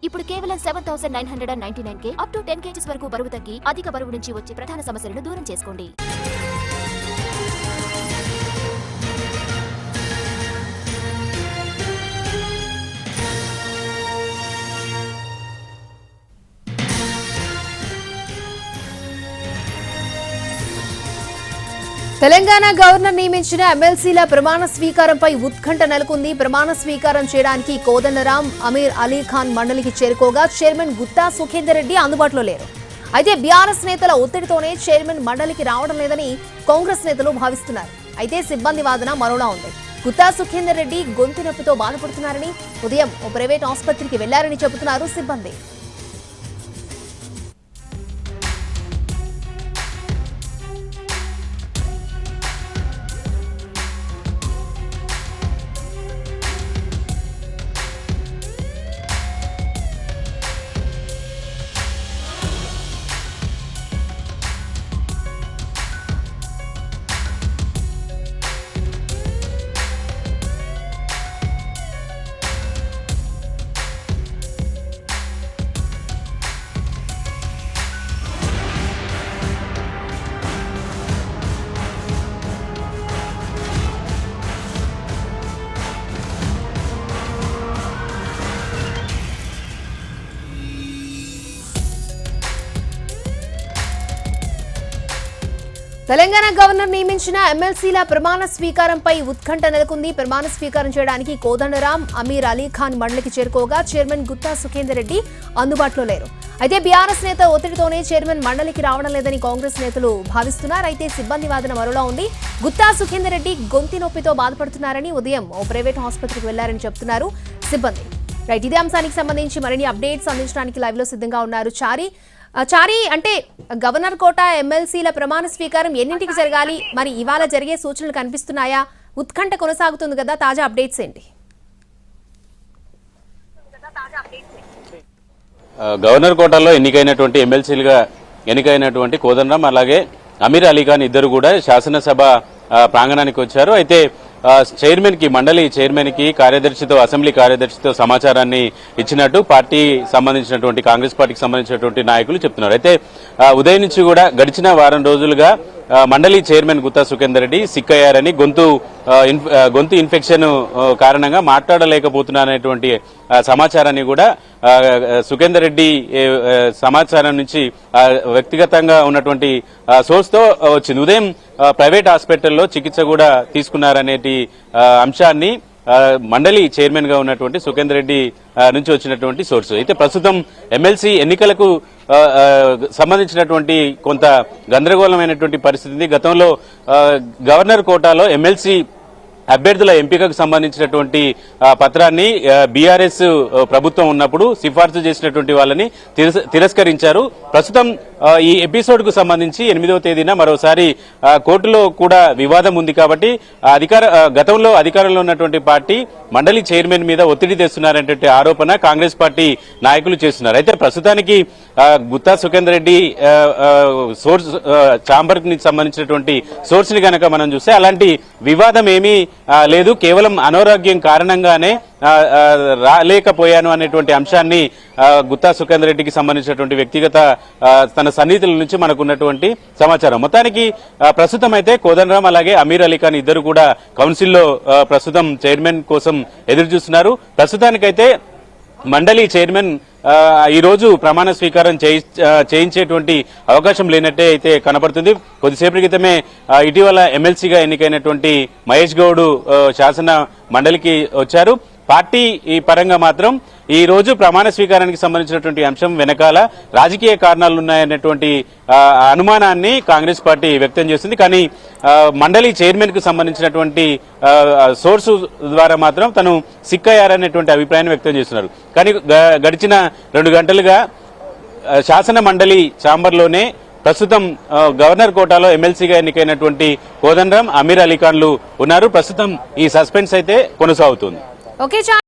ఇప్పుడు కేవలం 7,999 up to 10 kgs వరకు బరువు తగ్గి అధిక బరువు నుంచి వచ్చే ప్రధాన సమస్యలను దూరం చేసుకోండి. తెలంగాణ గవర్నర్ నియమించిన ఎమ్మెల్సీల ప్రమాణ స్వీకారంపై ఉత్కంఠ నెలకొంది. ప్రమాణ స్వీకారం చేయడానికి కోదండరాం, అమీర్ అలీ ఖాన్ మండలికి చేరుకోగా చైర్మన్ గుత్తా సుఖేందర్ రెడ్డి అందుబాటులో లేరు. అయితే బీఆర్ఎస్ నేతల ఒత్తిడితోనే చైర్మన్ మండలికి రావడం లేదని కాంగ్రెస్ నేతలు భావిస్తున్నారు. అయితే సిబ్బంది వాదన మరోలా ఉంది. గుత్తా సుఖేందర్ రెడ్డి గొంతు నొప్పితో బాధపడుతున్నారని, ఉదయం ఓ ప్రైవేట్ ఆసుపత్రికి వెళ్లారని చెబుతున్నారు సిబ్బంది. తెలంగాణ గవర్నర్ నియమించిన ఎమ్మెల్సీల ప్రమాణ స్వీకారంపై ఉత్కంఠ నెలకొంది. ప్రమాణ స్వీకారం చేయడానికి కోదండరాం, అమీర్ అలీ ఖాన్ మండలికి చేరుకోగా చైర్మన్ గుత్తా సుఖేందర్ రెడ్డి అందుబాటులో లేరు. అయితే బీఆర్ఎస్ నేత ఒత్తిడితోనే చైర్మన్ మండలికి రావడం లేదని కాంగ్రెస్ నేతలు భావిస్తున్నారు. అయితే సిబ్బంది వాదన మరోలా ఉంది. గుత్తా సుఖేందర్ రెడ్డి గొంతు నొప్పితో బాధపడుతున్నారని, ఉదయం ఓ ప్రైవేట్ ఆసుపత్రికి వెళ్లారని చెబుతున్నారు సిబ్బంది. రైట్, ఇదే అంశానికి సంబంధించి మరిన్ని అప్డేట్స్ అందించడానికి లైవ్ లో సిద్ధంగా ఉన్నారు చారి. అంటే గవర్నర్ కోట ఎమ్మెల్సీల ప్రమాణ స్వీకారం ఎన్నింటికి జరగాలి, మరి ఇవాళ జరిగే సూచనలు కనిపిస్తున్నాయా? ఉత్కంఠ కొనసాగుతుంది కదా, తాజా అప్డేట్స్ ఏంటి? గవర్నర్ కోటాలో ఎన్నికైనటువంటి ఎమ్మెల్సీలుగా ఎన్నికైనటువంటి కోదండరాం అలాగే అమీర్ అలీ ఖాన్ ఇద్దరు కూడా శాసనసభ ప్రాంగణానికి వచ్చారు. అయితే చైర్మన్ కి మండలి చైర్మన్ కి కార్యదర్శితో అసెంబ్లీ కార్యదర్శితో సమాచారాన్ని ఇచ్చినట్టు పార్టీ సంబంధించినటువంటి కాంగ్రెస్ పార్టీకి సంబంధించినటువంటి నాయకులు చెప్తున్నారు. అయితే ఉదయం నుంచి కూడా గడిచిన వారం రోజులుగా మండలి చైర్మన్ గుత్తా సుఖేందర్ రెడ్డి సిక్ అయ్యారని, గొంతు ఇన్ఫెక్షన్ కారణంగా మాట్లాడలేకపోతున్నారనేటువంటి సమాచారాన్ని కూడా సుఖేందర్ రెడ్డి సమాచారం నుంచి వ్యక్తిగతంగా ఉన్నటువంటి సోర్స్ తో వచ్చింది. ఉదయం ప్రైవేట్ హాస్పిటల్లో చికిత్స కూడా తీసుకున్నారనేటి అంశాన్ని మండలి చైర్మన్ గా ఉన్నటువంటి సుఖేందర్ రెడ్డి నుంచి వచ్చినటువంటి సోర్స్. అయితే ప్రస్తుతం ఎమ్మెల్సీ ఎన్నికలకు సంబంధించినటువంటి కొంత గందరగోళమైనటువంటి పరిస్థితి. గతంలో గవర్నర్ కోటాలో ఎమ్మెల్సీ అభ్యర్థుల ఎంపికకు సంబంధించినటువంటి పత్రాన్ని బీఆర్ఎస్ ప్రభుత్వం ఉన్నప్పుడు సిఫార్సు చేసినటువంటి వాళ్ళని తిరస్కరించారు. ప్రస్తుతం ఈ ఎపిసోడ్ కు సంబంధించి 8వ తేదీన మరోసారి కోర్టులో కూడా వివాదం ఉంది కాబట్టి గతంలో అధికారంలో ఉన్నటువంటి పార్టీ మండలి చైర్మన్ మీద ఒత్తిడి తెస్తున్నారనే ఆరోపణ కాంగ్రెస్ పార్టీ నాయకులు చేస్తున్నారు. అయితే ప్రస్తుతానికి గుత్తా సుఖేందర్ రెడ్డి సోర్స్ ఛాంబర్ కి సంబంధించినటువంటి సోర్స్ ని కనుక మనం చూస్తే అలాంటి వివాదం ఏమీ లేదు, కేవలం అనారోగ్యం కారణంగానే రాలేకపోయాను అనేటువంటి అంశాన్ని గుత్తా సుఖేందర్ రెడ్డికి సంబంధించినటువంటి వ్యక్తిగత తన సన్నిహితుల నుంచి మనకున్నటువంటి సమాచారం. మొత్తానికి ప్రస్తుతం అయితే కోదండరాం అలాగే అమీర్ అలీ ఖాన్ ఇద్దరు కూడా కౌన్సిల్లో ప్రస్తుతం చైర్మన్ కోసం ఎదురు చూస్తున్నారు. ప్రస్తుతానికైతే మండలి చైర్మన్ ఈ రోజు ప్రమాణ స్వీకారం చేయించేటువంటి అవకాశం లేనట్టే అయితే కనపడుతుంది. కొద్దిసేపటి క్రితమే ఇటీవల ఎమ్మెల్సీగా ఎన్నికైనటువంటి మహేష్ గౌడ్ శాసన మండలికి వచ్చారు. పార్టీ ఈ పరంగా మాత్రం ఈ రోజు ప్రమాణ స్వీకారానికి సంబంధించినటువంటి అంశం వెనకాల రాజకీయ కారణాలు ఉన్నాయనేటువంటి అనుమానాన్ని కాంగ్రెస్ పార్టీ వ్యక్తం చేస్తుంది. కానీ మండలి చైర్మన్ కు సంబంధించినటువంటి సోర్సు ద్వారా మాత్రం తను సిక్ అయ్యారనేటువంటి అభిప్రాయాన్ని వ్యక్తం చేస్తున్నారు. కానీ గడిచిన 2 గంటలుగా శాసన మండలి ఛాంబర్లోనే ప్రస్తుతం గవర్నర్ కోటాలో ఎమ్మెల్సీగా ఎన్నికైనటువంటి కోదండరాం, అమీర్ అలీ ఖాన్లు ఉన్నారు. ప్రస్తుతం ఈ సస్పెన్స్ అయితే కొనసాగుతుంది.